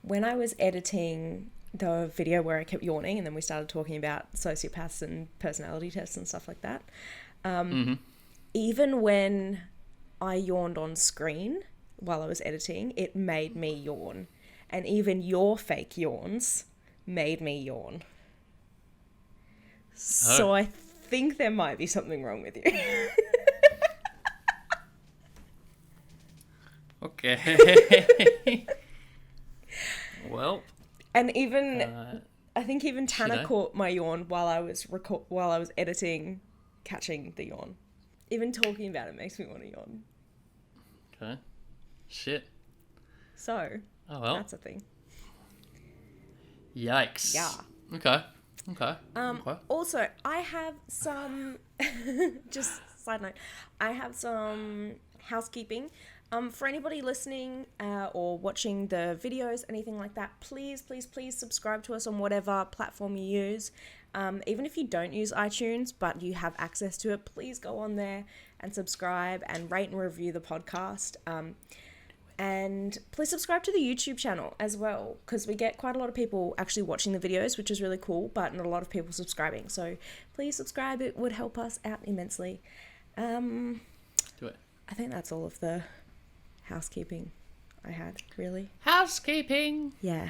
when I was editing the video where I kept yawning and then we started talking about sociopaths and personality tests and stuff like that, even when I yawned on screen while I was editing, it made me yawn. And even your fake yawns made me yawn. So I think there might be something wrong with you. Okay. Well. And even I think even Tanna caught my yawn while I was editing, catching the yawn. Even talking about it makes me want to yawn. Okay. Shit. So, that's a thing. Yikes. Yeah. Okay. Also, I have some, just side note, I have some housekeeping. For anybody listening or watching the videos, anything like that, please subscribe to us on whatever platform you use. Even if you don't use iTunes, but you have access to it, please go on there and subscribe and rate and review the podcast. And please subscribe to the YouTube channel as well, because we get quite a lot of people actually watching the videos, which is really cool, but not a lot of people subscribing. So please subscribe. It would help us out immensely. Do it. I think that's all of the housekeeping I had, really. Housekeeping. Yeah.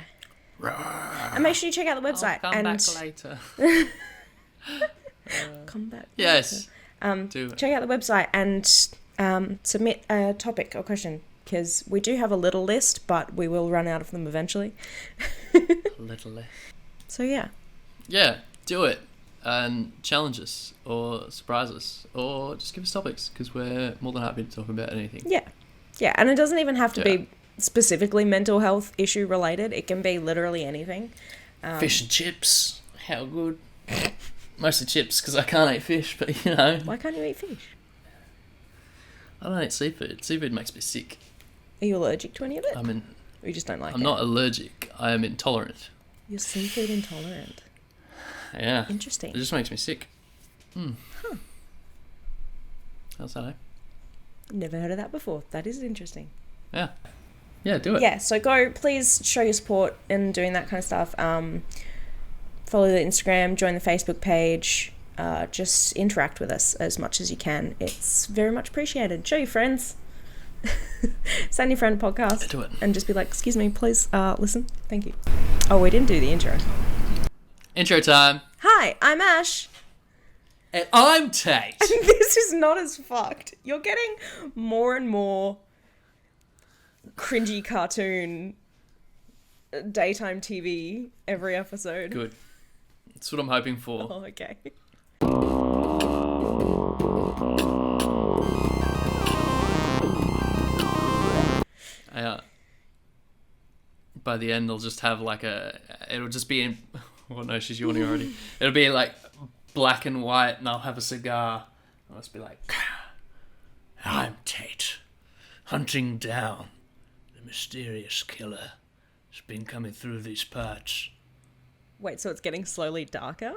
And make sure you check out the website. I'll come back later. Come back. Yes. Later. Check out the website and submit a topic or question, because we do have a little list, but we will run out of them eventually. A little list. So yeah. Yeah, do it. And challenge us or surprise us or just give us topics, because we're more than happy to talk about anything. Yeah, and it doesn't even have to be specifically mental health issue related. It can be literally anything. Fish and chips, how good. Mostly chips, because I can't eat fish, but you know. Why can't you eat fish? I don't eat seafood. Seafood makes me sick. Are you allergic to any of it? Or you just don't like it? I'm not allergic. I am intolerant. You're seafood intolerant. Yeah. Interesting. It just makes me sick. Huh. How's that, eh? Never heard of that before. That is interesting. Yeah. Yeah, do it. Yeah, so go, please show your support in doing that kind of stuff. Follow the Instagram, join the Facebook page. Just interact with us as much as you can. It's very much appreciated. Show your friends. Send your friend a podcast. Do it. And just be like, excuse me, please listen. Thank you. Oh, we didn't do the intro. Intro time. Hi, I'm Ash. And I'm Tate. This is not as fucked. You're getting more and more cringy cartoon daytime TV every episode. Good. That's what I'm hoping for. Oh, okay. By the end, they'll just have like it'll just be in, well, no, she's yawning already. It'll be like black and white, and I'll have a cigar. I'll just be like, I'm Tate, hunting down the mysterious killer who's been coming through these parts. Wait, so it's getting slowly darker?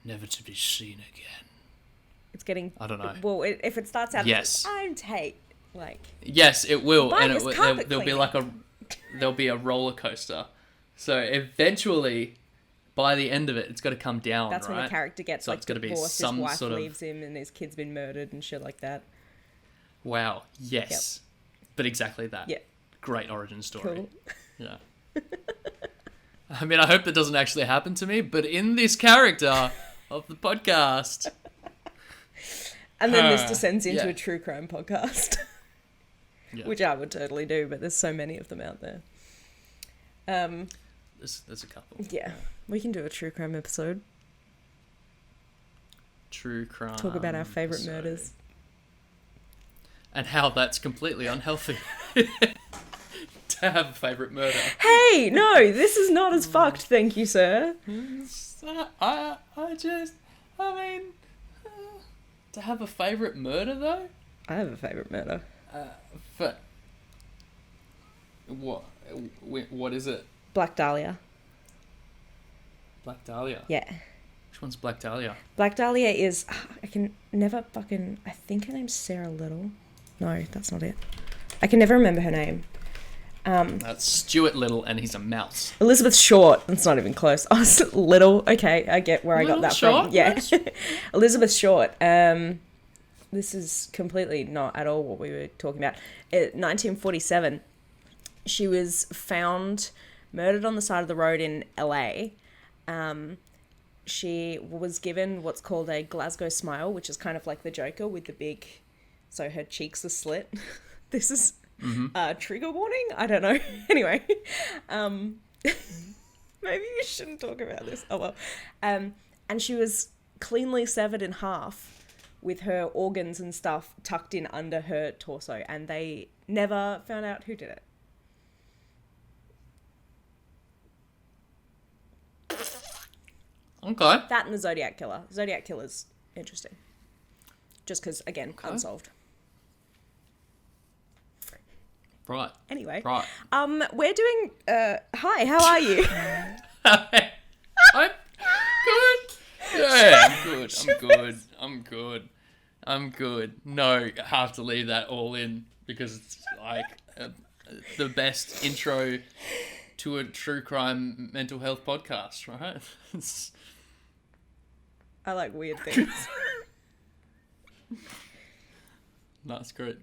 Never to be seen again. It's getting... I don't know. Well, if it starts out... Yes. I'm Tate. Like... Yes, it will. And there'll be like there'll be a roller coaster. So eventually, by the end of it, it's got to come down, That's right? when the character gets so like it's got to be divorced, some his wife sort of... leaves him and his kid's been murdered and shit like that. Wow. Yes. Yep. But exactly that. Yeah. Great origin story. Cool. Yeah. I mean, I hope that doesn't actually happen to me, but in this character of the podcast... And then this descends into a true crime podcast. Yeah. Which I would totally do, but there's so many of them out there. There's a couple. Yeah. We can do a true crime episode. True crime. Talk about our favourite murders. And how that's completely unhealthy. To have a favourite murder. Hey, no, this is not as fucked, thank you, sir. I mean, to have a favourite murder, though? I have a favourite murder. But what is it? Black Dahlia. Black Dahlia? Yeah. Which one's Black Dahlia? Black Dahlia is... I can never fucking... I think her name's Sarah Little. No, that's not it. I can never remember her name. That's Stuart Little, and he's a mouse. Elizabeth Short. That's not even close. I was Little. Okay, I get where I got that Short, from. Yeah. Elizabeth Short. This is completely not at all what we were talking about. 1947, she was found murdered on the side of the road in LA. She was given what's called a Glasgow smile, which is kind of like the Joker with the big, so her cheeks are slit. This is trigger warning? I don't know. Anyway, maybe you shouldn't talk about this. Oh well. And she was cleanly severed in half with her organs and stuff tucked in under her torso, and they never found out who did it. Okay. That and the Zodiac Killer. Zodiac Killer's interesting. Just because, again, unsolved. Right. Anyway. Right. We're doing... hi, how are you? I'm good. Yeah, I'm good. No, I have to leave that all in because it's like the best intro to a true crime mental health podcast, right? I like weird things. No, that's good.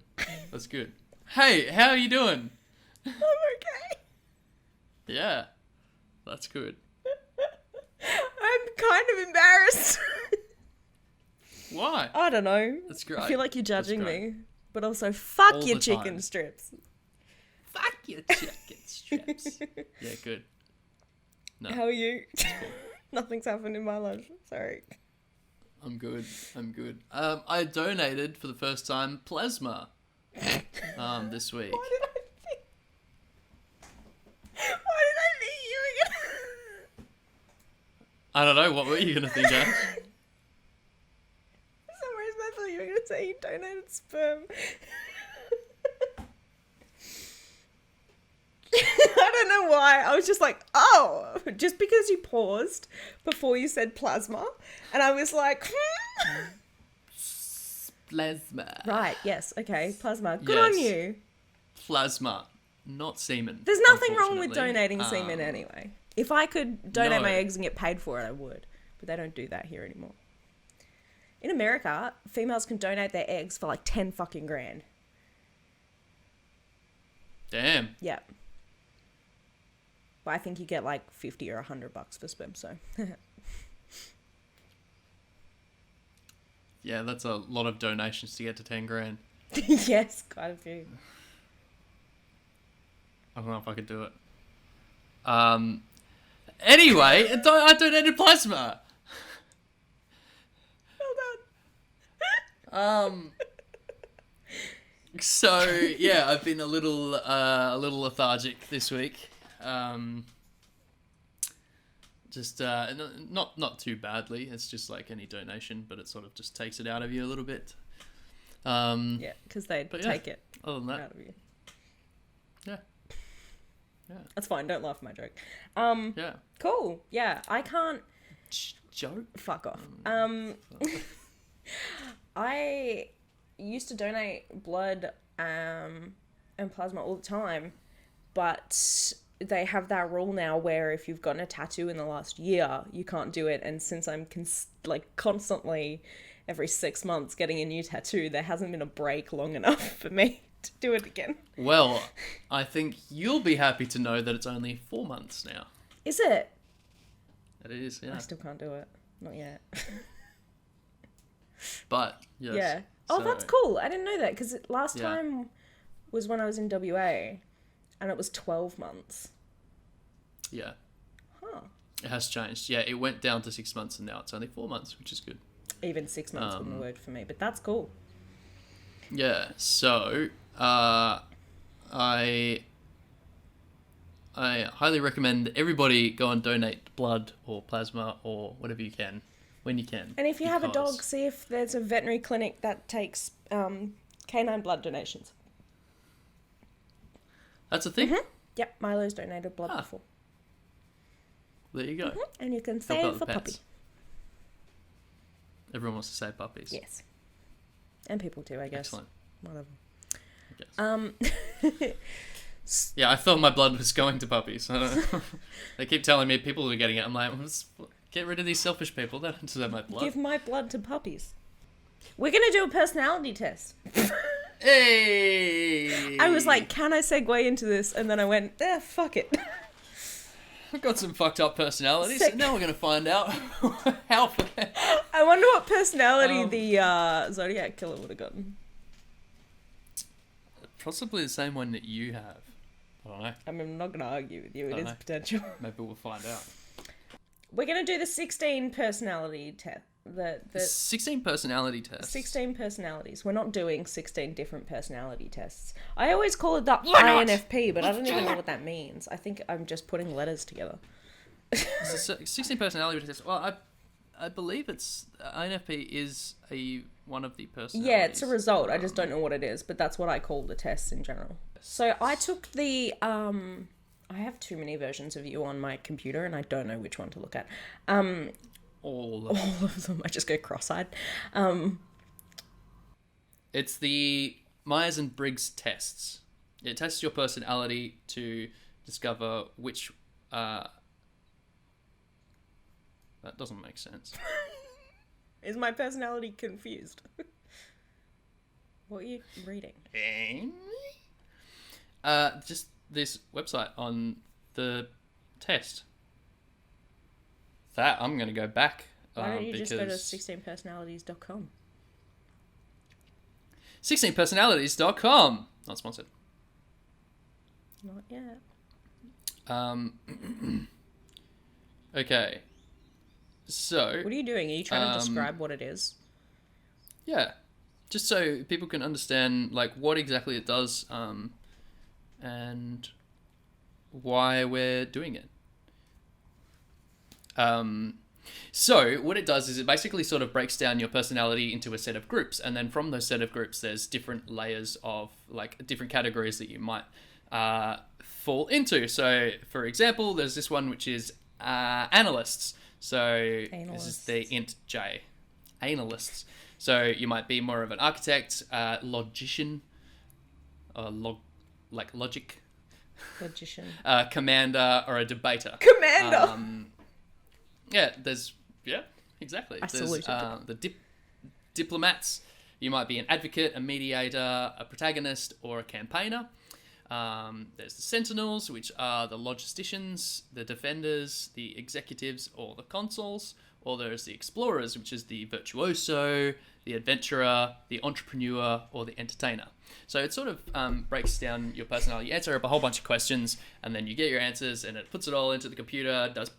That's good. Hey, how are you doing? I'm okay. Yeah, that's good. I'm kind of embarrassed. Why? I don't know. That's great. I feel like you're judging me. But also, fuck all your the chicken time. strips. Fuck your chicken strips. Yeah, good. No. How are you? Nothing's happened in my life. Sorry. I'm good. I donated for the first time plasma this week. Why did I meet you again? I don't know. What were you gonna think, Ash? For some reason, I thought you were going to say you donated sperm. I don't know why. I was just like, oh, just because you paused before you said plasma. And I was like, Plasma. Right, yes, okay, plasma. Good on you. Plasma, not semen. There's nothing wrong with unfortunately. donating semen anyway. If I could donate No. my eggs and get paid for it, I would. But they don't do that here anymore. In America, females can donate their eggs for like 10 fucking grand. Damn. Yeah. But I think you get like 50 or $100 for sperm, so. Yeah, that's a lot of donations to get to 10 grand. Yes, quite a few. I don't know if I could do it. Anyway, I donated plasma. Well done. So yeah, I've been a little lethargic this week. Just not too badly. It's just like any donation, but it sort of just takes it out of you a little bit. Yeah, because they take it Other than that, out of you. yeah. That's fine. Don't laugh at my joke. Yeah. Cool. Yeah, I can't. Joke. Fuck off. I used to donate blood and plasma all the time, but they have that rule now where if you've gotten a tattoo in the last year, you can't do it. And since I'm constantly every 6 months getting a new tattoo, there hasn't been a break long enough for me to do it again. Well, I think you'll be happy to know that it's only 4 months now. Is it? It is, yeah. I still can't do it. Not yet. But yes. Yeah. Oh, so- that's cool. I didn't know that because last Yeah. time was when I was in WA and it was 12 months. Yeah. Huh. It has changed. Yeah, it went down to 6 months and now it's only 4 months, which is good. Even 6 months wouldn't work for me, but that's cool. Yeah, so I highly recommend everybody go and donate blood or plasma or whatever you can when you can. And if you have a because- dog, see if there's a veterinary clinic that takes canine blood donations. That's a thing? Yep, Milo's donated blood before. There you go. And you can Help save out for the puppy. pets. Everyone wants to save puppies. Yes. And people too, I guess. Excellent. Whatever. I guess. Yeah, I thought my blood was going to puppies. I don't know. They keep telling me people were getting it. I'm like, get rid of these selfish people. They don't deserve my blood. Give my blood to puppies. We're going to do a personality test. Hey! I was like, can I segue into this? And then I went, fuck it. I've got some fucked up personalities, and now we're going to find out how... I wonder what personality the Zodiac Killer would have gotten. Possibly the same one that you have. I don't know. I mean, I'm not going to argue with you. It is potential. Maybe we'll find out. We're going to do the 16 personality test. The 16 personality tests. 16 personalities. We're not doing 16 different personality tests. I always call it the INFP, but I don't even know what that means. I think I'm just putting letters together. 16 personality tests. Well, I believe it's INFP is one of the personalities. Yeah, it's a result. I just don't know what it is, but that's what I call the tests in general. So I took the I have too many versions of you on my computer, and I don't know which one to look at. All of them. I just go cross-eyed. It's the Myers and Briggs tests. It tests your personality to discover which... that doesn't make sense. Is my personality confused? What are you reading? Just this website on the test. That I'm going to go back. Why don't you just go to 16personalities.com? 16personalities.com. Not sponsored. Not yet. Okay. So... What are you doing? Are you trying to describe what it is? Yeah. Just so people can understand, like, what exactly it does, and why we're doing it. So what it does is it basically sort of breaks down your personality into a set of groups, and then from those set of groups there's different layers of like different categories that you might fall into. So for example, there's this one which is analysts. So this is the int J, analysts. So you might be more of an architect, logician, logic, logician, commander, or a debater. Commander. Exactly. I salute the diplomats. You might be an advocate, a mediator, a protagonist, or a campaigner. There's the sentinels, which are the logisticians, the defenders, the executives, or the consuls. Or there's the explorers, which is the virtuoso, the adventurer, the entrepreneur, or the entertainer. So it sort of breaks down your personality. You answer up a whole bunch of questions, and then you get your answers, and it puts it all into the computer, does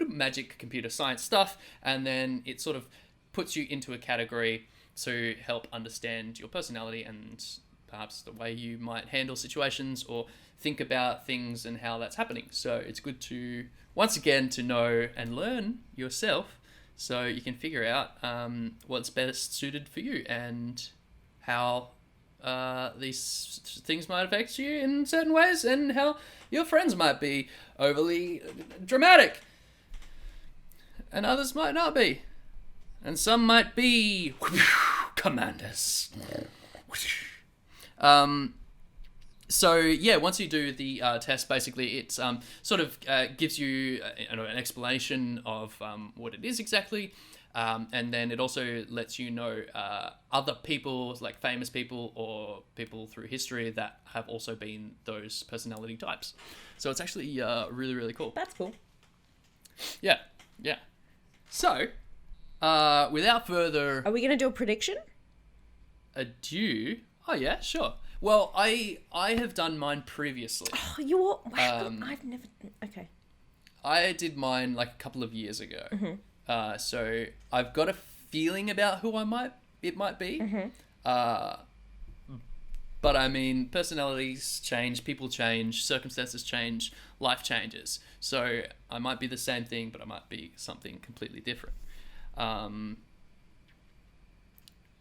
magic computer science stuff, and then it sort of puts you into a category to help understand your personality and perhaps the way you might handle situations or think about things and how that's happening. So it's good to, once again, to know and learn yourself so you can figure out what's best suited for you and how these things might affect you in certain ways and how your friends might be overly dramatic and others might not be. And some might be commanders. So yeah, once you do the test, basically it sort of gives you an explanation of what it is exactly, and then it also lets you know other people, like famous people or people through history that have also been those personality types. So it's actually really, really cool. That's cool. Yeah. So, without further Are we going to do a prediction? ado... Oh yeah, sure. Well, I have done mine previously. Oh, you're... I've never... Okay. I did mine like a couple of years ago. Mm-hmm. So I've got a feeling about who it might be. Mm-hmm. But I mean, personalities change, people change, circumstances change, life changes. So I might be the same thing, but I might be something completely different.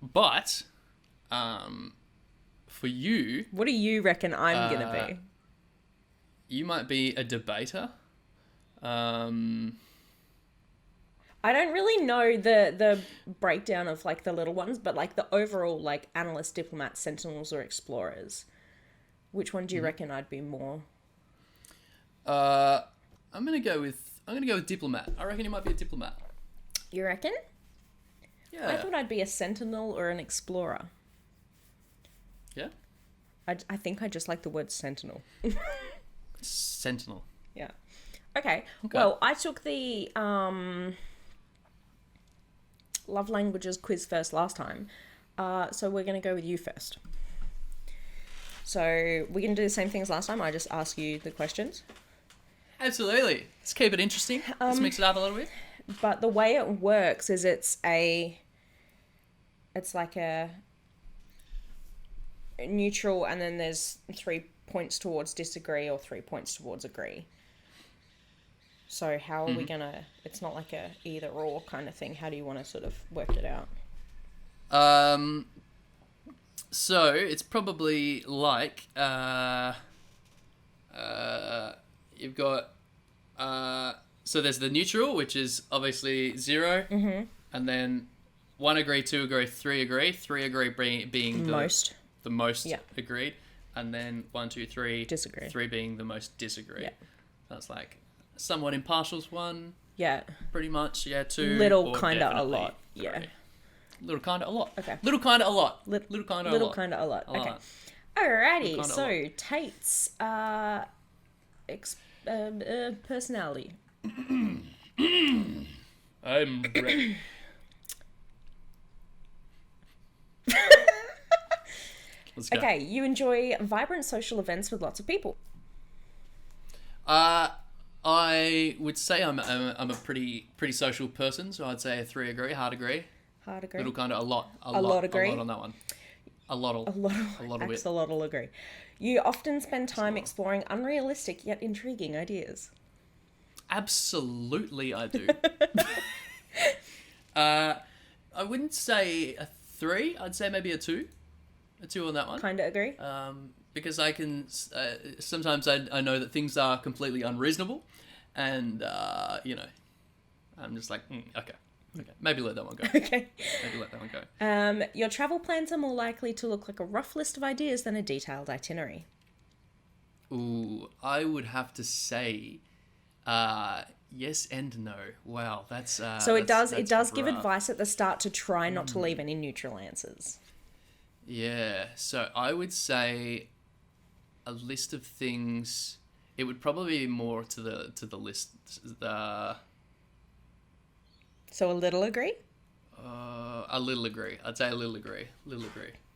But for you... What do you reckon I'm going to be? You might be a debater. I don't really know the breakdown of like the little ones, but like the overall like analyst, diplomat, sentinels, or explorers. Which one do you reckon I'd be more? I'm gonna go with diplomat. I reckon you might be a diplomat. You reckon? Yeah. I thought I'd be a sentinel or an explorer. Yeah. I think I just like the word sentinel. Sentinel. Yeah. Okay. Well, I took the love languages quiz first last time. So we're going to go with you first. So we're going to do the same thing as last time. I just ask you the questions. Absolutely. Let's keep it interesting. Let's mix it up a little bit. But the way it works is it's like a neutral, and then there's 3 points towards disagree or 3 points towards agree. So how are we gonna? It's not like a either or kind of thing. How do you want to sort of work it out? So it's probably like you've got so there's the neutral, which is obviously 0, and then 1 agree, 2 agree, 3 agree. 3 agree being the most agreed, and then 1, 2, 3 disagree. 3 being the most disagree. Yeah, that's like somewhat impartial's 1. Yeah, pretty much. Yeah, 2. Little kind of a lot. 3. Yeah. Little kind of a lot. Okay. Little kind of a lot. Little kind of a lot. Okay. Alrighty. So Tate's personality. I'm ready. Let's go. Okay. You enjoy vibrant social events with lots of people. I would say I'm a pretty social person, so I'd say a 3 agree, hard agree. Hard agree. Little kind of a lot agree. A lot on that one. A lot of Axolotl agree. You often spend time exploring unrealistic yet intriguing ideas. Absolutely, I do. I wouldn't say a 3. I'd say maybe a 2. A 2 on that one. Kind of agree. Because I can sometimes I know that things are completely unreasonable, and I'm just like okay, maybe let that one go. Okay. Maybe let that one go. Your travel plans are more likely to look like a rough list of ideas than a detailed itinerary. Ooh, I would have to say, yes and no. Wow, that's so it does rough. give advice at the start to try not to leave any neutral answers. Yeah, so I would say a list of things. It would probably be more to the list. So a little agree? A little agree. I'd say a little agree.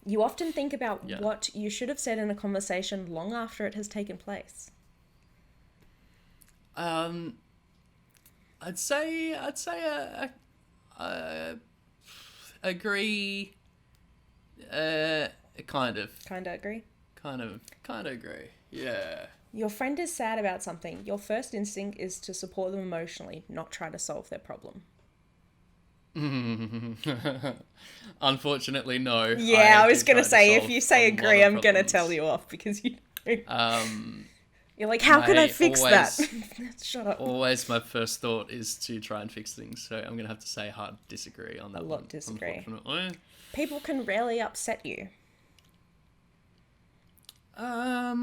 You often think about what you should have said in a conversation long after it has taken place. I'd say agree. Kind of agree. Kind of agree. Yeah. Your friend is sad about something. Your first instinct is to support them emotionally, not try to solve their problem. Unfortunately, no. Yeah, I was going to say, if you say agree, I'm going to tell you off because you don't. You're like, how can I fix that? Shut up. Always my first thought is to try and fix things, so I'm going to have to say hard disagree on that one. A lot disagree. People can rarely upset you. I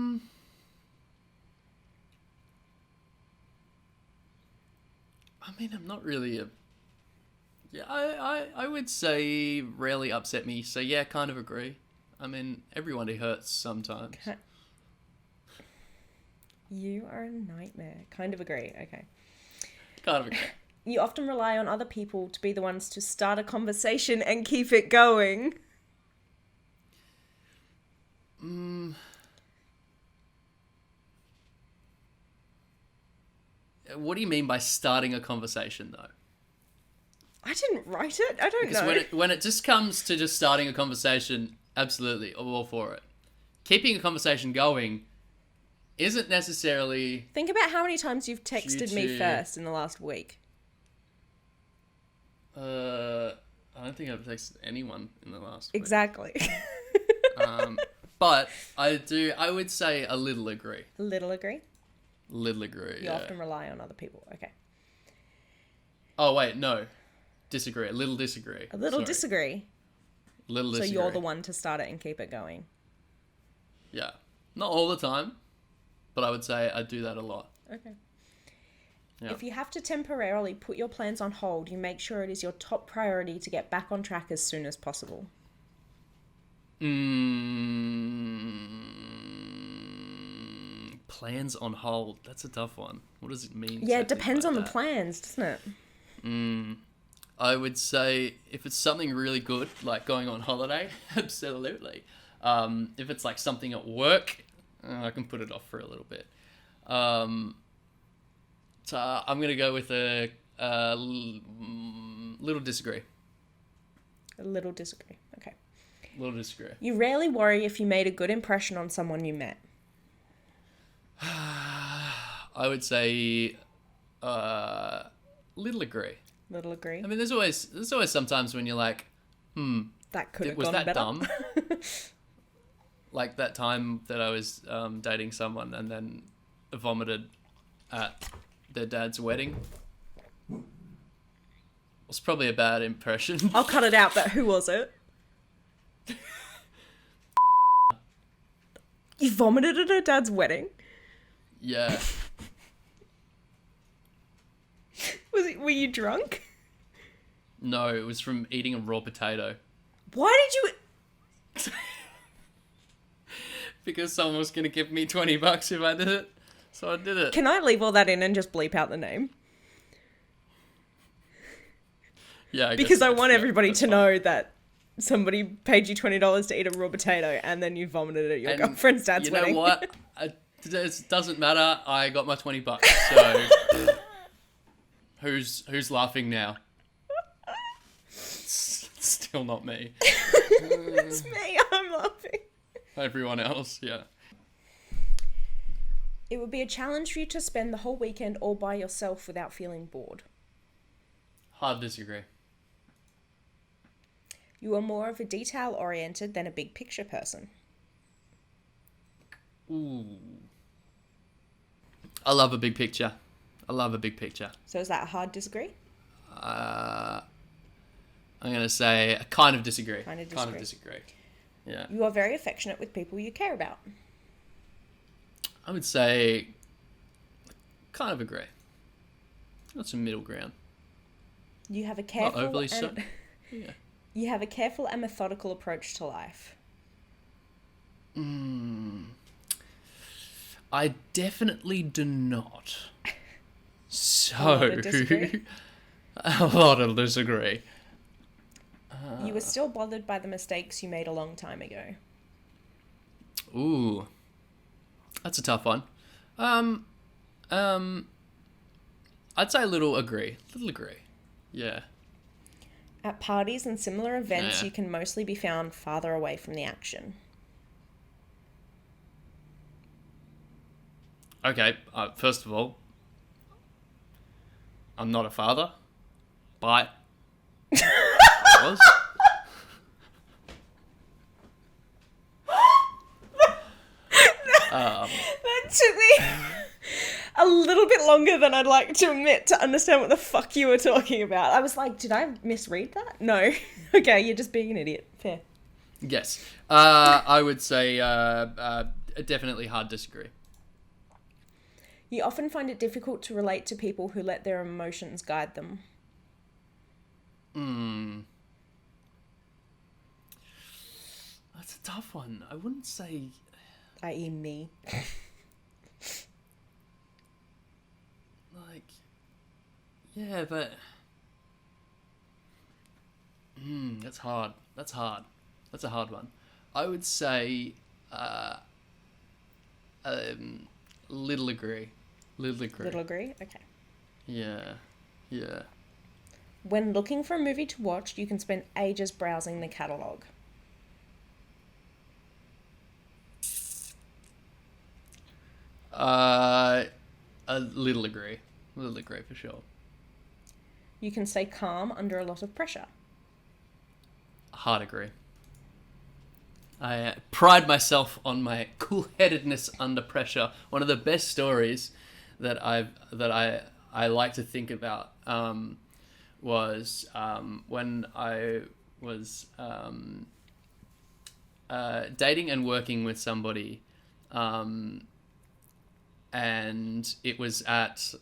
mean, I'm not really a... Yeah, I would say rarely upset me, so yeah, kind of agree. I mean, everyone hurts sometimes. You are a nightmare. Kind of agree, okay. Kind of agree. You often rely on other people to be the ones to start a conversation and keep it going. What do you mean by starting a conversation, though? I didn't write it. I don't know. When it just comes to just starting a conversation, absolutely, I'm all for it. Keeping a conversation going isn't necessarily... Think about how many times you've texted me first in the last week. I don't think I've texted anyone in the last week. Exactly. But I would say a little agree. A little agree? Little agree, You often rely on other people. Okay. Oh, wait, no. Disagree. A little disagree. A little disagree? Little disagree. So you're the one to start it and keep it going? Yeah. Not all the time, but I would say I do that a lot. Okay. Yeah. If you have to temporarily put your plans on hold, you make sure it is your top priority to get back on track as soon as possible. Plans on hold. That's a tough one. What does it mean? Yeah, it depends on the plans, doesn't it? I would say if it's something really good, like going on holiday, absolutely. If it's like something at work, I can put it off for a little bit. So I'm going to go with a little disagree. A little disagree. Okay. Little disagree. You rarely worry if you made a good impression on someone you met. I would say little agree. Little agree. I mean, there's always sometimes when you're like, that could have was gone that better. dumb? Like that time that I was dating someone and then vomited at their dad's wedding. It was probably a bad impression. I'll cut it out, but who was it? You vomited at her dad's wedding? Yeah. Were you drunk? No, it was from eating a raw potato. Why did you... Because someone was going to give me $20 if I did it. So I did it. Can I leave all that in and just bleep out the name? Yeah, because I want everybody to know that somebody paid you $20 to eat a raw potato and then you vomited at your girlfriend's dad's wedding. You know what? It doesn't matter. I got my $20. So who's laughing now? It's still not me. It's me. I'm laughing. Everyone else, yeah. It would be a challenge for you to spend the whole weekend all by yourself without feeling bored. Hard disagree. You are more of a detail-oriented than a big picture person. Ooh. I love a big picture. So is that a hard disagree? I'm going to say a kind of disagree. Kind of disagree. Yeah. You are very affectionate with people you care about. I would say kind of agree. That's a middle ground. You have a careful Not overly so. Yeah. You have a careful and methodical approach to life. I definitely do not. So, a lot of disagree. You were still bothered by the mistakes you made a long time ago. Ooh. That's a tough one. I'd say a little agree. Yeah. At parties and similar events, Yeah. you can mostly be found farther away from the action. Okay, first of all, I'm not a father, but I was. That took me a little bit longer than I'd like to admit to understand what the fuck you were talking about. I was like, did I misread that? No. Okay, you're just being an idiot. Fair. Yes. I would say definitely hard disagree. You often find it difficult to relate to people who let their emotions guide them. That's a tough one. I wouldn't say... I.e. me. Like... Yeah, but... That's hard. That's a hard one. I would say... little agree. Little agree? Okay. Yeah. When looking for a movie to watch, you can spend ages browsing the catalogue. A little agree. Little agree for sure. You can stay calm under a lot of pressure. Hard agree. I pride myself on my cool-headedness under pressure. One of the best stories that I like to think about was when I was dating and working with somebody And it was at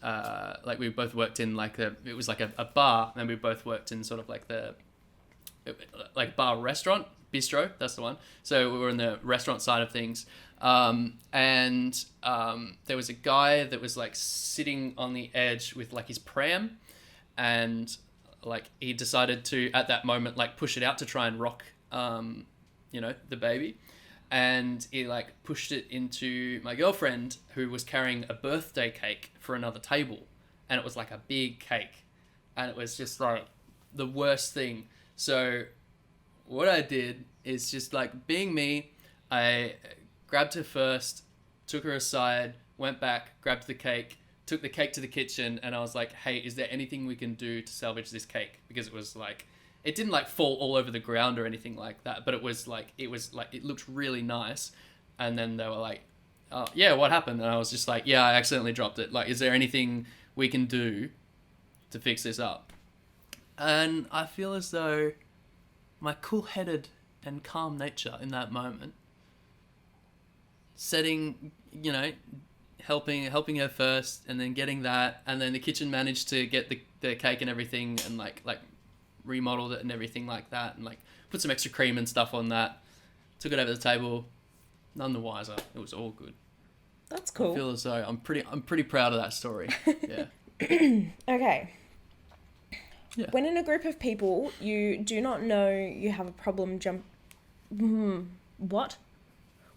like we both worked in like it was like a bar, and we both worked in sort of like the like bar restaurant bistro, that's the one. So we were in the restaurant side of things, and there was a guy that was like sitting on the edge with like his pram, and like he decided to at that moment like push it out to try and rock the baby. And he like pushed it into my girlfriend, who was carrying a birthday cake for another table, and it was like a big cake, and it was just like the worst thing. So what I did is just like being me, I grabbed her first, took her aside, went back, grabbed the cake, took the cake to the kitchen, and I was like, hey, is there anything we can do to salvage this cake? Because it was like, it didn't like fall all over the ground or anything like that, but it looked really nice. And then they were like, oh yeah, what happened? And I was just like, yeah, I accidentally dropped it. Like, is there anything we can do to fix this up? And I feel as though my cool-headed and calm nature in that moment, helping her first, and then getting that, and then the kitchen managed to get the cake and everything, and like remodeled it and everything like that, and like put some extra cream and stuff on that, took it over the table, none the wiser. It was all good. That's cool. I feel as though I'm pretty proud of that story. Yeah. Okay. Yeah. When in a group of people you do not know you have a problem What?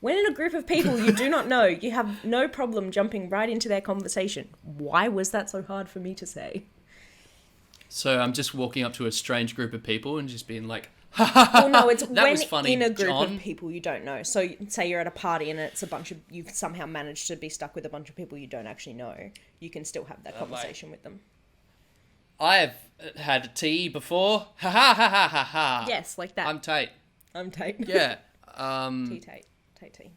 When in a group of people you do not know you have no problem jumping right into their conversation. Why was that so hard for me to say? So I'm just walking up to a strange group of people and just being like, well, no, it's that when was funny, in a group John. of people you don't know. So say you're at a party and it's a bunch of, you've somehow managed to be stuck with a bunch of people you don't actually know. You can still have that conversation with them. I've had tea before. Ha ha ha ha ha ha. Yes, like that. I'm Tate. Yeah. Tate. Tate.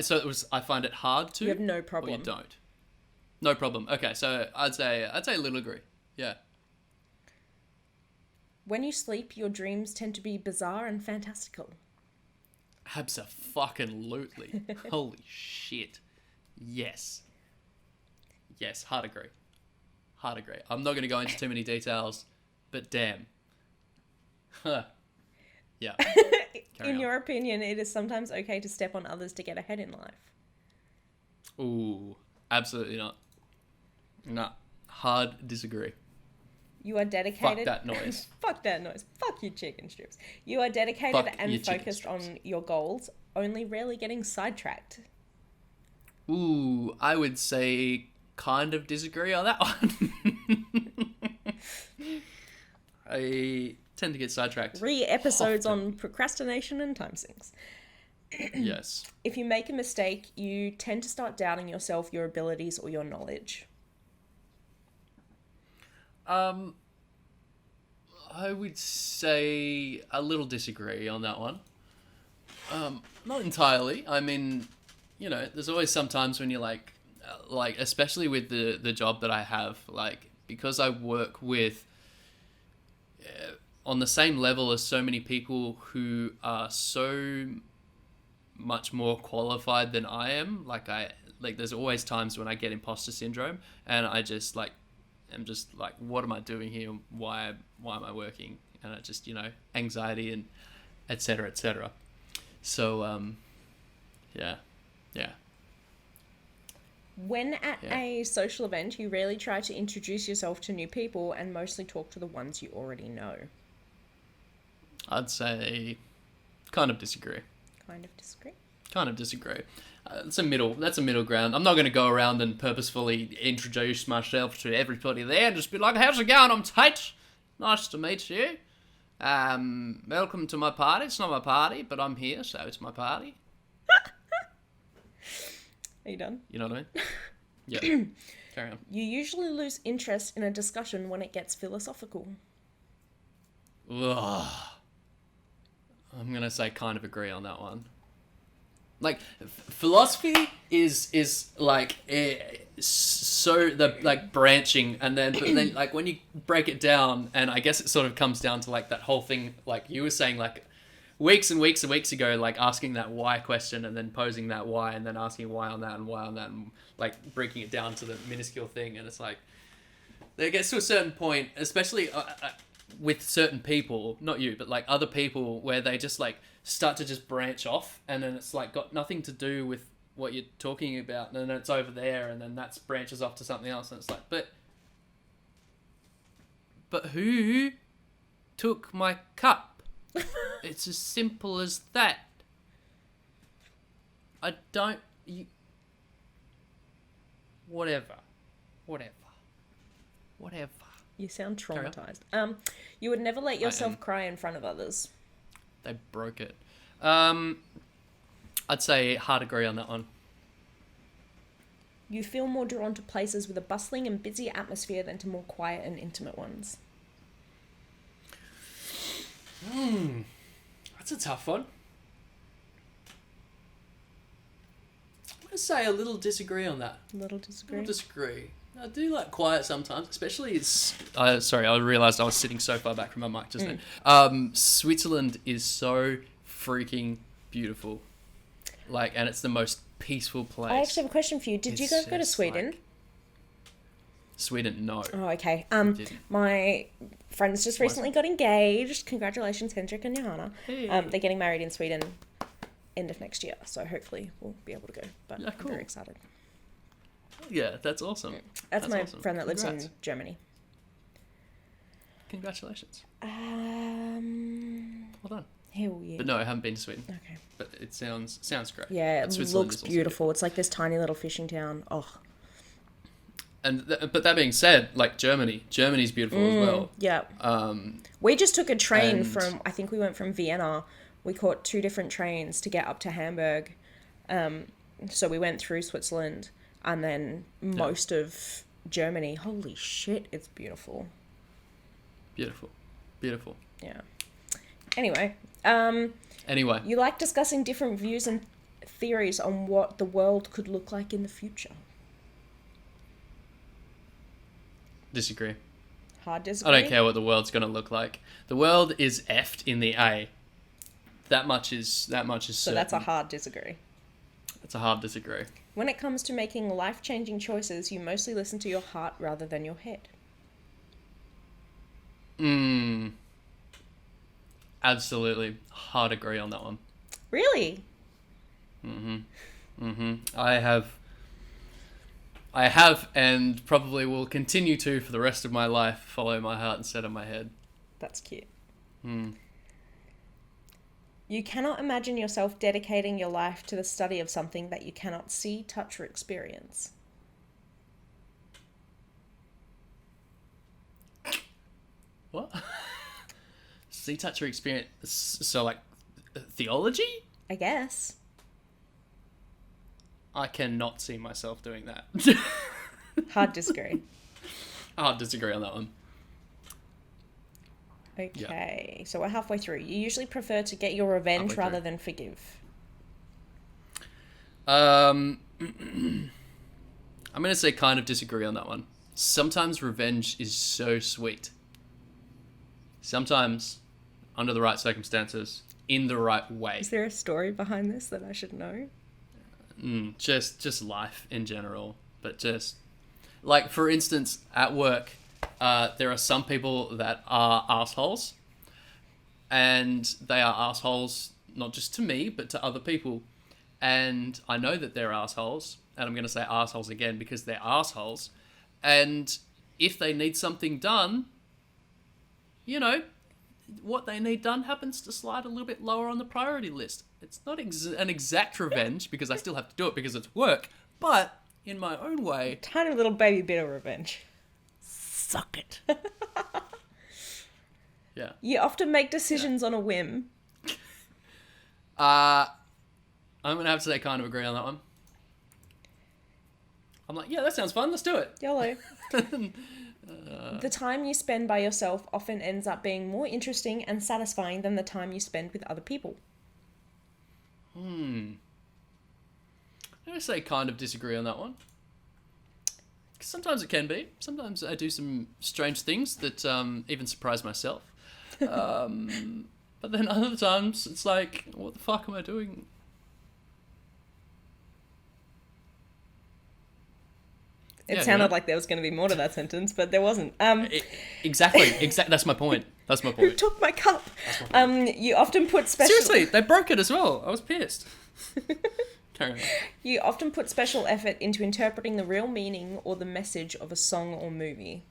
So it was. I find it hard to. You have no problem. Or you don't. No problem. Okay, so I'd say a little agree. Yeah. When you sleep, your dreams tend to be bizarre and fantastical. Abso-fucking-lutely. Holy shit. Yes. Yes, hard agree. I'm not going to go into too many details, but damn. Huh. Yeah. In your opinion, it is sometimes okay to step on others to get ahead in life. Ooh, absolutely not. No. Hard disagree. You are dedicated... Fuck that noise. Fuck that noise. Fuck your chicken strips. You are dedicated and focused on your goals, only rarely getting sidetracked. Ooh, I would say kind of disagree on that one. I tend to get sidetracked. 3 episodes on procrastination and time sinks. Yes. If you make a mistake, you tend to start doubting yourself, your abilities, or your knowledge. I would say a little disagree on that one. Not entirely. I mean, there's always some times when you're like especially with the job that I have, like, because I work with on the same level as so many people who are so much more qualified than I am. There's always times when I get imposter syndrome, and I just I'm just like, what am I doing here? Why am I working? And I just, anxiety and et cetera, et cetera. So, yeah. When at a social event, you rarely try to introduce yourself to new people and mostly talk to the ones you already know. I'd say kind of disagree. Kind of disagree? Kind of disagree. That's a middle ground. I'm not going to go around and purposefully introduce myself to everybody there and just be like, how's it going? I'm Tate. Nice to meet you. Welcome to my party. It's not my party, but I'm here, so it's my party. Are you done? You know what I mean? Yeah. Carry on. You usually lose interest in a discussion when it gets philosophical. Ugh. I'm going to say kind of agree on that one. Like, philosophy is like so the like branching, and then but then like when you break it down, and I guess it sort of comes down to like that whole thing like you were saying, like weeks and weeks and weeks ago, like asking that why question and then posing that why and then asking why on that and like breaking it down to the minuscule thing. And it's like, it gets to a certain point, especially with certain people, not you, but like other people, where they just like start to just branch off, and then it's like got nothing to do with what you're talking about, and then it's over there, and then that branches off to something else, and it's like, but who took my cup? It's as simple as that. I don't... Whatever. You sound traumatized. You would never let yourself cry in front of others. They broke it. I'd say hard agree on that one. You feel more drawn to places with a bustling and busy atmosphere than to more quiet and intimate ones. That's a tough one. I'm going to say a little disagree on that. Little disagree. I do like quiet sometimes, especially sorry, I realised I was sitting so far back from my mic just then. Switzerland is so freaking beautiful. Like, and it's the most peaceful place. I actually have a question for you. Did you guys go to Sweden? Like, Sweden, no. Oh, okay. My friends just recently got engaged. Congratulations, Hendrik and Johanna. Hey. They're getting married in Sweden end of next year, so hopefully we'll be able to go. But yeah, cool. I'm very excited. Yeah, that's awesome. That's my awesome. Friend that lives in Germany. Congratulations. Well done. Hell yeah. But no, I haven't been to Sweden. Okay. But it sounds great. Yeah, it looks beautiful. It's like this tiny little fishing town. Oh. And but that being said, like Germany's beautiful as well. Yeah. We just took a train from, I think we went from Vienna. We caught 2 different trains to get up to Hamburg. So we went through Switzerland and then most of Germany. Holy shit, it's beautiful. Beautiful. Yeah. Anyway. You like discussing different views and theories on what the world could look like in the future. Disagree. Hard disagree? I don't care what the world's going to look like. The world is effed in the A. That much is certain. So that's a hard disagree. It's a hard disagree. When it comes to making life-changing choices, you mostly listen to your heart rather than your head. Absolutely. Hard agree on that one. Really? I have and probably will continue to for the rest of my life follow my heart instead of my head. That's cute. You cannot imagine yourself dedicating your life to the study of something that you cannot see, touch, or experience. What? See, touch, or experience? So, like, theology? I guess. I cannot see myself doing that. Hard disagree. Hard disagree on that one. Okay, so we're halfway through. You usually prefer to get your revenge rather than forgive. I'm going to say kind of disagree on that one. Sometimes revenge is so sweet. Sometimes, under the right circumstances, in the right way. Is there a story behind this that I should know? Just life in general. But just, like, for instance, at work, there are some people that are assholes. And they are assholes, not just to me, but to other people. And I know that they're assholes. And I'm going to say assholes again because they're assholes. And if they need something done, you know, what they need done happens to slide a little bit lower on the priority list. It's not an exact revenge because I still have to do it because it's work. But in my own way... Tiny little baby bit of revenge. Suck it. Yeah. You often make decisions on a whim. I'm going to have to say kind of agree on that one. I'm like, yeah, that sounds fun. Let's do it. YOLO. The time you spend by yourself often ends up being more interesting and satisfying than the time you spend with other people. I'm going to say kind of disagree on that one. Sometimes it can be. Sometimes I do some strange things that even surprise myself. But then other times, it's like, what the fuck am I doing? It sounded like there was going to be more to that sentence, but there wasn't. Exactly. That's my point. Who took my cup? You often put special... Seriously, they broke it as well. I was pissed. Carry on. You often put special effort into interpreting the real meaning or the message of a song or movie.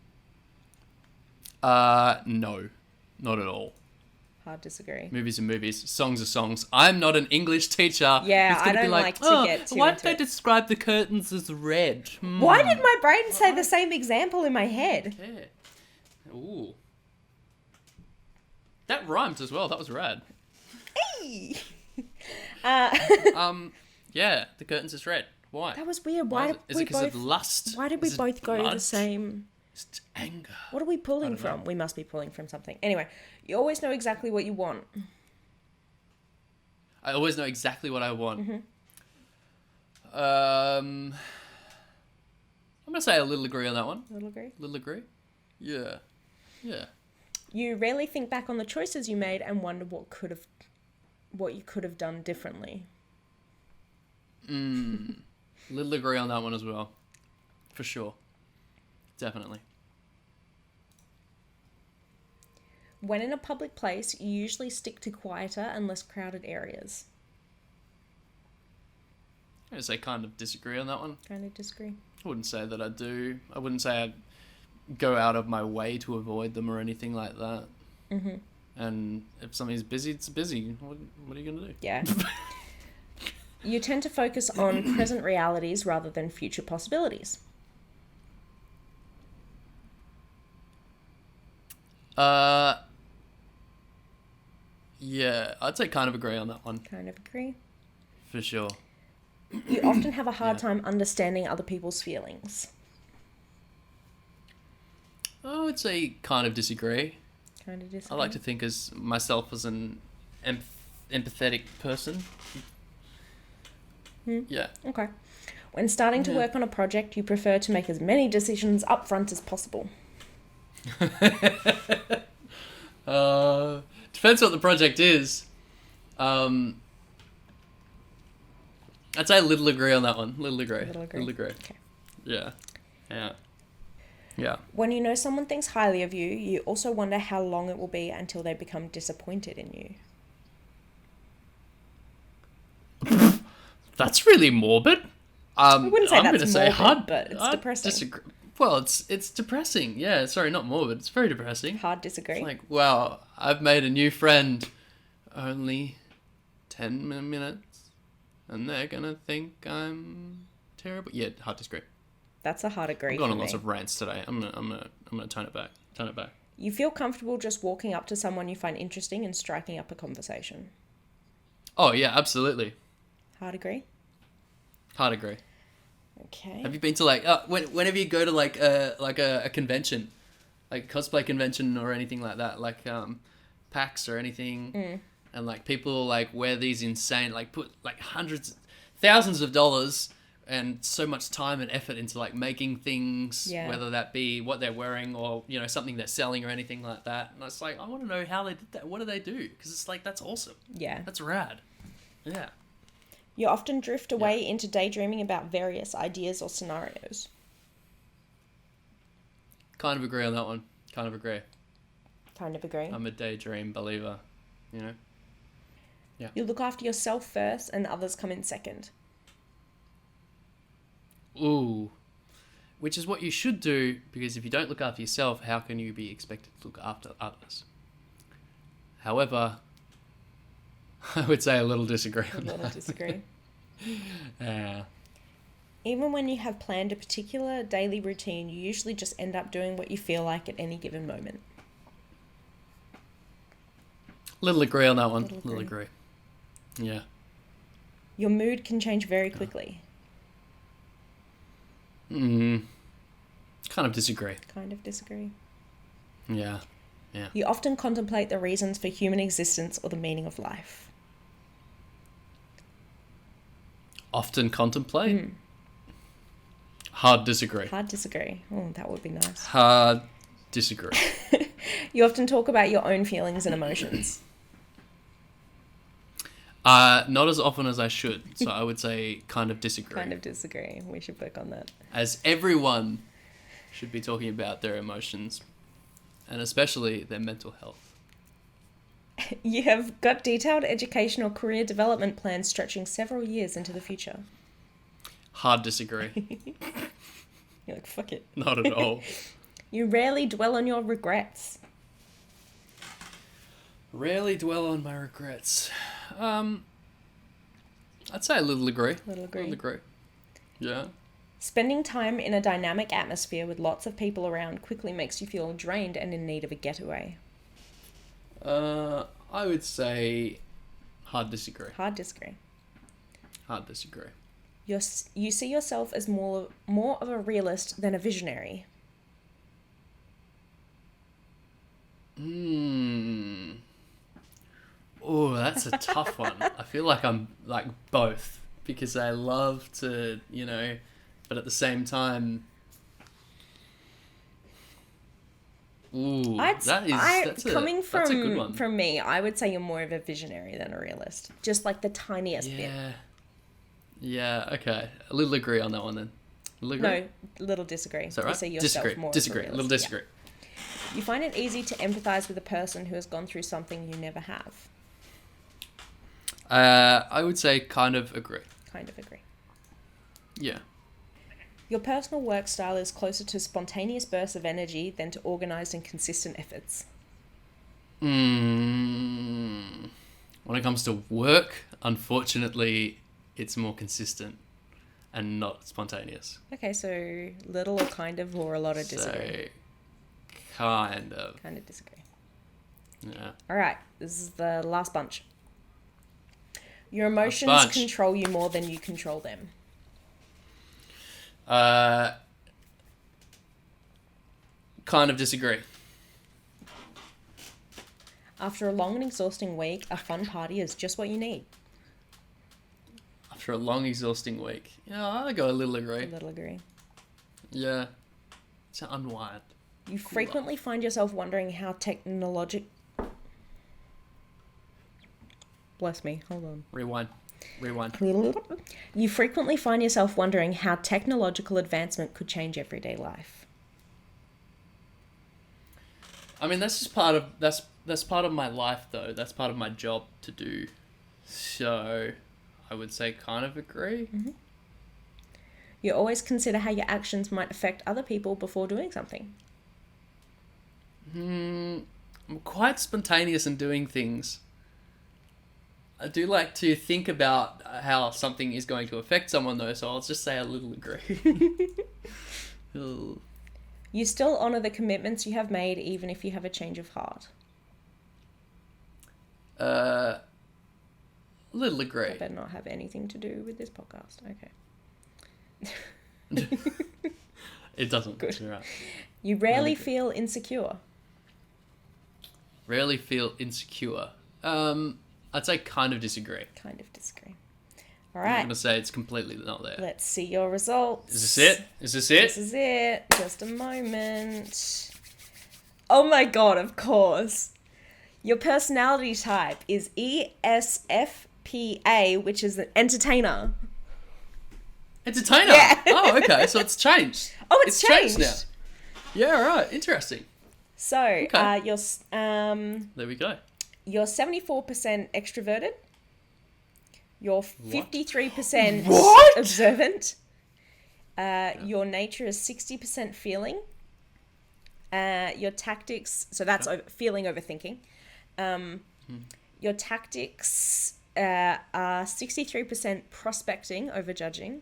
No. Not at all. Hard disagree. Movies are movies. Songs are songs. I'm not an English teacher. Yeah, I don't like to get too why into did they it. describe the curtains as red? Why did my brain say the same example in my head? Yeah. Ooh. That rhymes as well. That was rad. Hey! Yeah, the curtains is red. Why? That was weird. Is it because of lust? Why did we both go blood? the same... It's anger. What are we pulling from? We must be pulling from something. Anyway, you always know exactly what you want. I always know exactly what I want. Mm-hmm. I'm going to say a little agree on that one. Little agree? Little agree? Yeah. Yeah. You rarely think back on the choices you made and wonder what you could have done differently. Little agree on that one as well. For sure. Definitely. When in a public place, you usually stick to quieter and less crowded areas. I'm going to say kind of disagree on that one. Kind of disagree. I wouldn't say that I do. I wouldn't say I'd go out of my way to avoid them or anything like that. Mm-hmm. And if something's busy, it's busy. What are you going to do? Yeah. You tend to focus on present realities rather than future possibilities. Yeah, I'd say kind of agree on that one. Kind of agree. For sure. You often have a hard time understanding other people's feelings. I would say kind of disagree. Kind of disagree. I like to think as myself as an empathetic person. Yeah. Okay. When starting to work on a project, you prefer to make as many decisions up front as possible. Depends what the project is. I'd say a little agree on that one. Little agree. Okay. Yeah. Yeah. Yeah. When you know someone thinks highly of you, you also wonder how long it will be until they become disappointed in you. That's really morbid. I wouldn't say I'm that's gonna say morbid, hard, but it's depressing. Disagree. Well, it's depressing. Yeah, sorry, not morbid. It's very depressing. Hard disagree. It's like, wow, I've made a new friend. Only 10 minutes, and they're gonna think I'm terrible. Yeah, hard disagree. That's a hard agree. I've gone on lots of rants today. I'm gonna tone it back. Tone it back. You feel comfortable just walking up to someone you find interesting and striking up a conversation. Oh yeah, absolutely. Hard agree. Hard agree. Okay. Have you been to whenever you go to like a convention, like a cosplay convention or anything like that, like PAX or anything, and like people like wear these insane, like put like hundreds, thousands of dollars and so much time and effort into like making things, whether that be what they're wearing or something they're selling or anything like that. And it's like, I want to know how they did that. What do they do? Because it's like, that's awesome. Yeah. That's rad. Yeah. You often drift away into daydreaming about various ideas or scenarios. Kind of agree on that one. Kind of agree. Kind of agree. I'm a daydream believer, Yeah. You look after yourself first and others come in second. Ooh. Which is what you should do, because if you don't look after yourself, how can you be expected to look after others? However, I would say a little disagree on that. A little disagree. Yeah. Even when you have planned a particular daily routine, you usually just end up doing what you feel like at any given moment. Little agree on that one. Little agree. Yeah. Your mood can change very quickly. Kind of disagree. Kind of disagree. Yeah. Yeah. You often contemplate the reasons for human existence or the meaning of life. Often contemplate? Hard disagree. Hard disagree. Oh, that would be nice. Hard disagree. You often talk about your own feelings and emotions. Not as often as I should, so I would say kind of disagree. Kind of disagree. We should work on that. As everyone should be talking about their emotions, and especially their mental health. You have got detailed educational career development plans stretching several years into the future. Hard disagree. You're like, fuck it. Not at all. You rarely dwell on your regrets. Rarely dwell on my regrets. I'd say a little agree. Little agree. Yeah. Spending time in a dynamic atmosphere with lots of people around quickly makes you feel drained and in need of a getaway. I would say hard disagree. Hard disagree. Hard disagree. You see yourself as more of a realist than a visionary. Oh, that's a tough one. I feel like I'm like both because I love to, but at the same time, that's a good one. From me, I would say you're more of a visionary than a realist. Just like the tiniest bit. Yeah, okay. A little agree on that one then. No, little disagree. Is that right? You see yourself more as a realist. A little disagree. Yeah. You find it easy to empathize with a person who has gone through something you never have. I would say kind of agree. Kind of agree. Yeah. Your personal work style is closer to spontaneous bursts of energy than to organized and consistent efforts. When it comes to work, unfortunately, it's more consistent and not spontaneous. Okay, so little or kind of or a lot of disagree? Kind of. Kind of disagree. Yeah. All right, this is the last bunch. Your emotions control you more than you control them. Kind of disagree. After a long and exhausting week, a fun party is just what you need. After a long, exhausting week. I go a little agree. A little agree. Yeah. To unwind. You frequently find yourself wondering how Bless me, hold on. Rewind. You frequently find yourself wondering how technological advancement could change everyday life. I mean, that's just part of that's part of my life, though. That's part of my job to do. So, I would say kind of agree. Mm-hmm. You always consider how your actions might affect other people before doing something. I'm quite spontaneous in doing things. I do like to think about how something is going to affect someone, though, so I'll just say a little agree. You still honour the commitments you have made, even if you have a change of heart. Little agree. That better not have anything to do with this podcast. Okay. It doesn't. Good. You're right. You rarely feel insecure. Rarely feel insecure. I'd say kind of disagree. Kind of disagree. All right. I'm going to say it's completely not there. Let's see your results. Is this it? This is it. Just a moment. Oh my god, of course. Your personality type is ESFPA, which is an entertainer. Entertainer? Yeah. Oh, okay. So it's changed. Oh, it's changed now. Yeah, all right. Interesting. So, okay. There we go. You're 74% extroverted. You're 53% observant. Your nature is 60% feeling. Your tactics, so that's feeling over thinking. Your tactics are 63% prospecting over judging.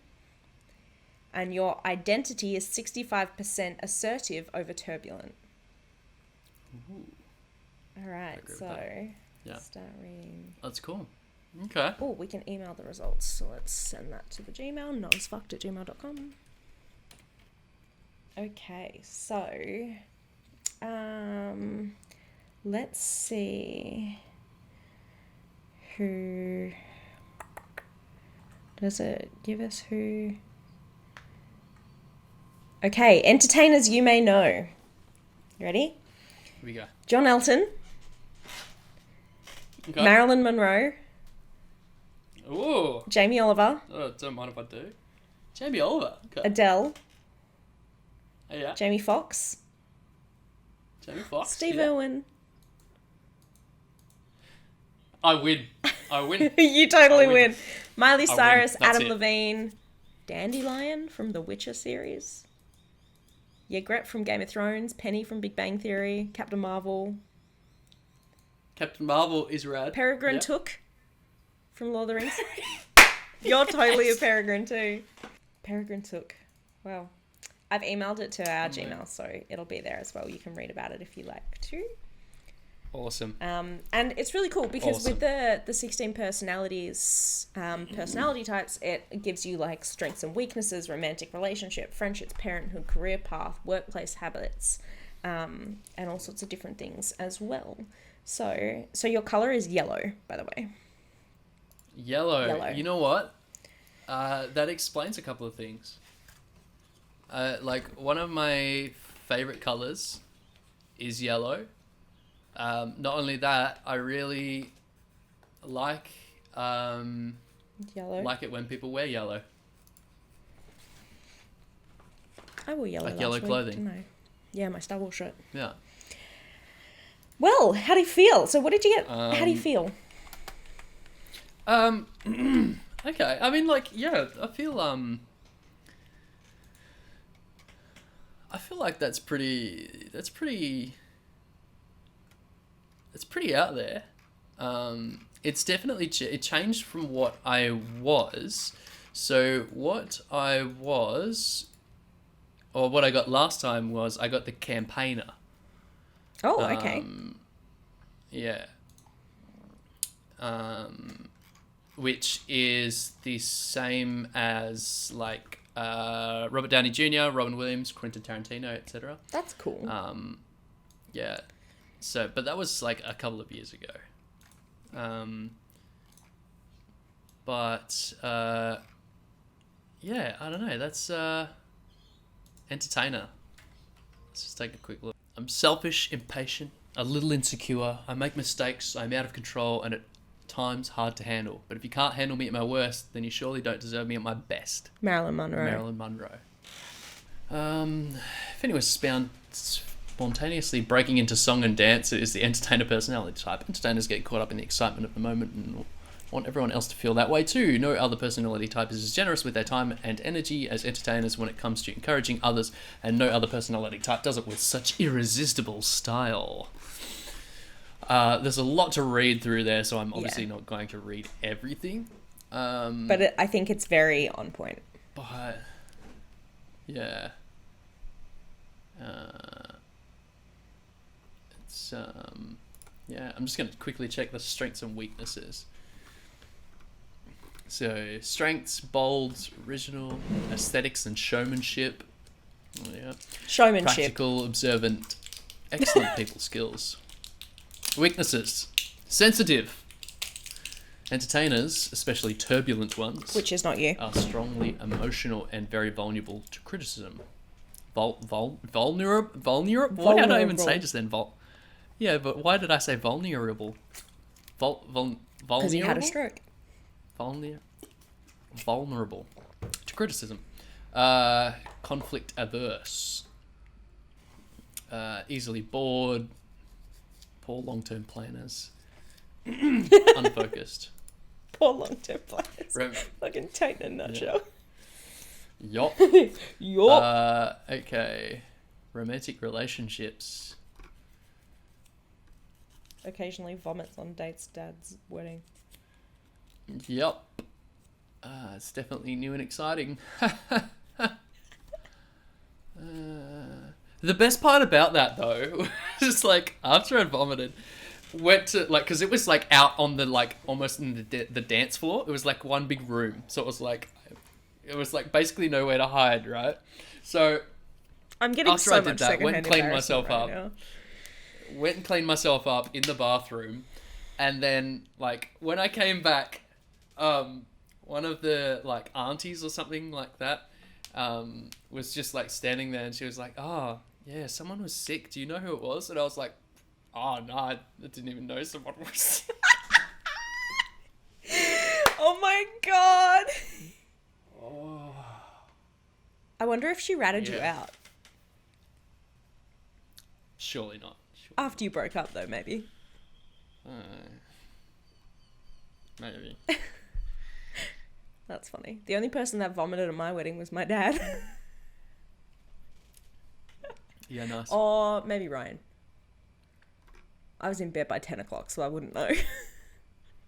And your identity is 65% assertive over turbulent. Ooh. All right, so start reading. That's cool. Okay. Oh, we can email the results. So let's send that to the Gmail, NotasFkd@gmail.com. Okay, so let's see who does it give us who. Okay, entertainers you may know. Ready? Here we go. John Elton. Okay. Marilyn Monroe. Ooh. Jamie Oliver. Oh, don't mind if I do. Jamie Oliver. Okay. Adele. Yeah. Jamie Foxx. Jamie Foxx. Steve yeah. Irwin. I win. You totally win. Miley I Cyrus, win. That's Adam it. Levine, Dandelion from the Witcher series. Ygritte from Game of Thrones, Penny from Big Bang Theory, Captain Marvel, Captain Marvel is rad. Peregrine Yep. Took from Lord of the Rings. You're totally a Peregrine too. Peregrine Took. Wow. I've emailed it to our Gmail, so it'll be there as well. You can read about it if you like to. Awesome. And it's really cool because with the 16 personalities, personality types, it gives you like strengths and weaknesses, romantic relationship, friendships, parenthood, career path, workplace habits, and all sorts of different things as well. So your color is yellow, by the way. Yellow. You know what? That explains a couple of things. Like one of my favorite colors is yellow. Not only that, I really like Yellow. like it when people wear yellow. I wore yellow Like last yellow week, clothing. didn't I? Yeah, my Star Wars shirt. Yeah. Well, how do you feel? So what did you get? How do you feel? Okay. I mean, like, yeah, I feel like that's pretty out there. It's definitely it changed from what I was. So what I was, or what I got last time was I got the campaigner. Oh, okay. Yeah. Which is the same as like Robert Downey Jr., Robin Williams, Quentin Tarantino, etc. That's cool. Yeah. So, but that was like a couple of years ago. Yeah, I don't know. That's entertainer. Let's just take a quick look. I'm selfish, impatient, a little insecure. I make mistakes. I'm out of control, and at times hard to handle. But if you can't handle me at my worst, then you surely don't deserve me at my best. Marilyn Monroe. Marilyn Monroe. If anyone's found spontaneously breaking into song and dance is the entertainer personality type. Entertainers get caught up in the excitement of the moment and want everyone else to feel that way too. No other personality type is as generous with their time and energy as entertainers when it comes to encouraging others, and no other personality type does it with such irresistible style. There's a lot to read through there, so I'm obviously not going to read everything. But I think it's very on point. But yeah. I'm just going to quickly check the strengths and weaknesses. So, strengths, bold, original, aesthetics and showmanship. Oh, yeah. Showmanship. Practical, observant, excellent people skills. Weaknesses, sensitive. Entertainers, especially turbulent ones, Which is not you. are strongly emotional and very vulnerable to criticism. Vulnerable? What did I even say just then? Yeah, but why did I say vulnerable? Because you had a stroke. Vulnerable to criticism. Conflict averse. Easily bored. Poor long-term planners. Unfocused. Poor long-term planners. Fucking Tate in a nutshell. Yup. Yup. Okay. Romantic relationships. Occasionally vomits on date's dad's wedding. Yup. It's definitely new and exciting. The best part about that, though, was like, after I'd vomited, went to, like, because it was, like, out on the, like, almost in the dance floor. It was, like, one big room. So it was, like, basically nowhere to hide, right? So I'm getting after so I did much that, secondhand went and cleaned myself embarrassment up. right now. Went and cleaned myself up in the bathroom. And then, like, when I came back, one of the, like, aunties or something like that was just, like, standing there, and she was like, oh, yeah, someone was sick. Do you know who it was? And I was like, oh, no, I didn't even know someone was sick. Oh my god. Oh. I wonder if she ratted you out. Surely not. After you broke up, though, maybe. Maybe. That's funny. The only person that vomited at my wedding was my dad. Yeah, nice. Or maybe Ryan. I was in bed by 10 o'clock, so I wouldn't know.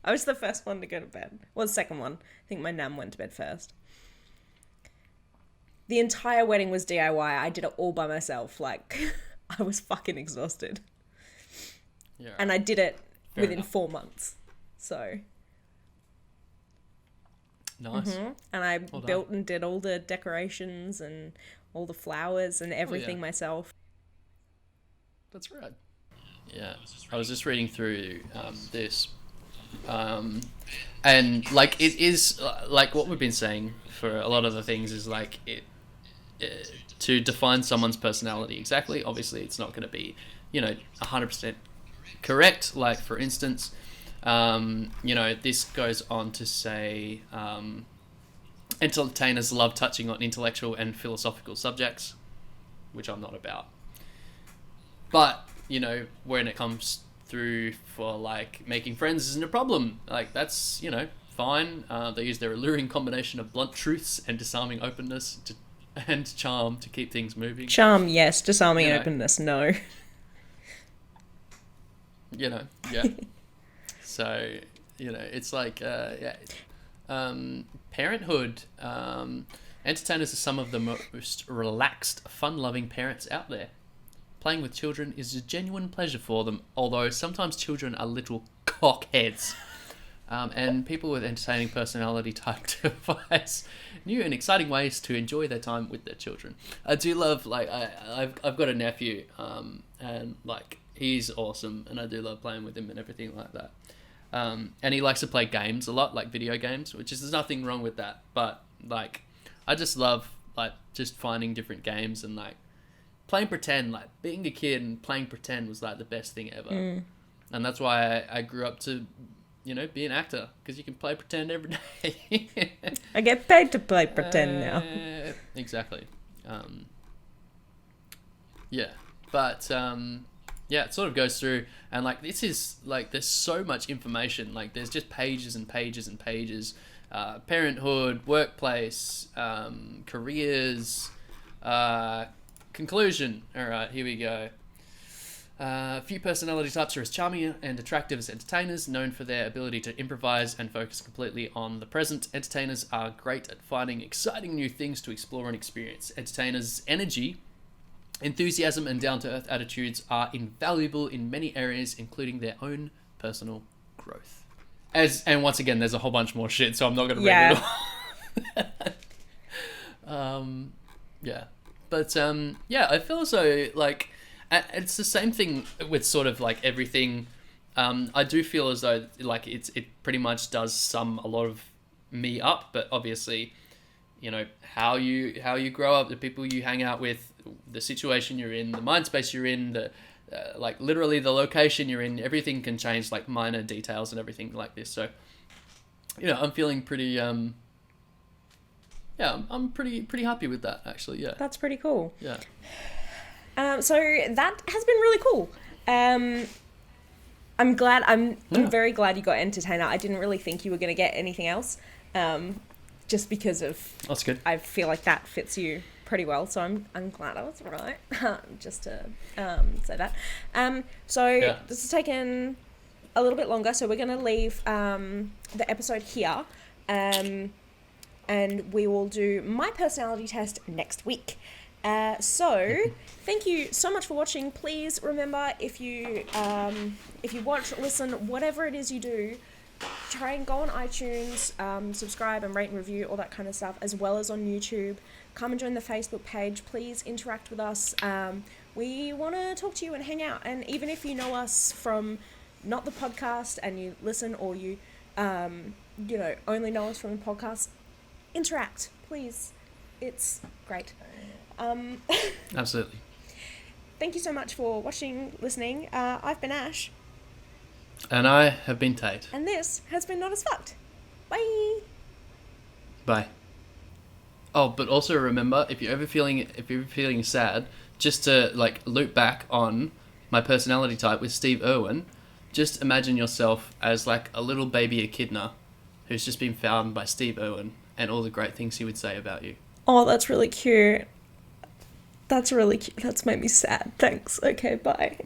I was the first one to go to bed. Well, the second one. I think my nan went to bed first. The entire wedding was DIY. I did it all by myself. Like, I was fucking exhausted. Yeah. And I did it Fair within enough. 4 months. So... Nice. Mm-hmm. And I Well built and did all the decorations and all the flowers and everything myself. That's right. Yeah. I was just reading through this. And like it is like what we've been saying for a lot of the things is like it to define someone's personality exactly. Obviously, it's not going to be 100% correct. Like for instance, this goes on to say entertainers love touching on intellectual and philosophical subjects, which I'm not about. But when it comes through for like making friends isn't a problem. Like that's fine. They use their alluring combination of blunt truths and disarming openness and charm to keep things moving. Charm, yes. Disarming openness, no. Yeah. So it's like parenthood. Entertainers are some of the most relaxed, fun-loving parents out there. Playing with children is a genuine pleasure for them, although sometimes children are little cockheads. And people with entertaining personality type devise new and exciting ways to enjoy their time with their children. I do love, like, I've got a nephew, and like he's awesome, and I do love playing with him and everything like that. And he likes to play games a lot, like video games, which is there's nothing wrong with that. But like, I just love like just finding different games and like playing pretend. Like being a kid and playing pretend was like the best thing ever. And that's why I grew up to be an actor, because you can play pretend every day. I get paid to play pretend now. Exactly. But it sort of goes through, and like this is like there's so much information. Like there's just pages and pages and pages. Parenthood, workplace, careers, conclusion. All right, here we go. Few personality types are as charming and attractive as entertainers, known for their ability to improvise and focus completely on the present. Entertainers are great at finding exciting new things to explore and experience. Entertainers' energy, enthusiasm, and down-to-earth attitudes are invaluable in many areas, including their own personal growth. And once again, there's a whole bunch more shit, so I'm not going to read it all. But I feel as though like it's the same thing with sort of like everything. I do feel as though like it pretty much does sum a lot of me up, but obviously, how you grow up, the people you hang out with, the situation you're in, the mind space you're in, the like literally the location you're in, everything can change, like minor details and everything like this. So, I'm feeling pretty I'm pretty happy with that actually. Yeah. That's pretty cool. Yeah. So that has been really cool. I'm very glad you got entertainer. I didn't really think you were going to get anything else. Just because of... That's good. I feel like that fits you pretty well, so I'm glad I was right. Just to say that. This has taken a little bit longer, so we're going to leave the episode here. And we will do my personality test next week. Thank you so much for watching. Please remember, if you watch, listen, whatever it is you do, try and go on iTunes, subscribe and rate and review, all that kind of stuff, as well as on YouTube. Come and join the Facebook page. Please interact with us. We want to talk to you and hang out. And even if you know us from not the podcast and you listen, or you only know us from the podcast, interact, please. It's great. Absolutely. Thank you so much for watching, listening. I've been Ash. And I have been Tate. And this has been NotasFkd. Bye. Bye. Oh, but also remember, if you're feeling sad, just to like loop back on my personality type with Steve Irwin, just imagine yourself as like a little baby echidna who's just been found by Steve Irwin and all the great things he would say about you. Oh, that's really cute. That's really cute. That's made me sad. Thanks. Okay, bye.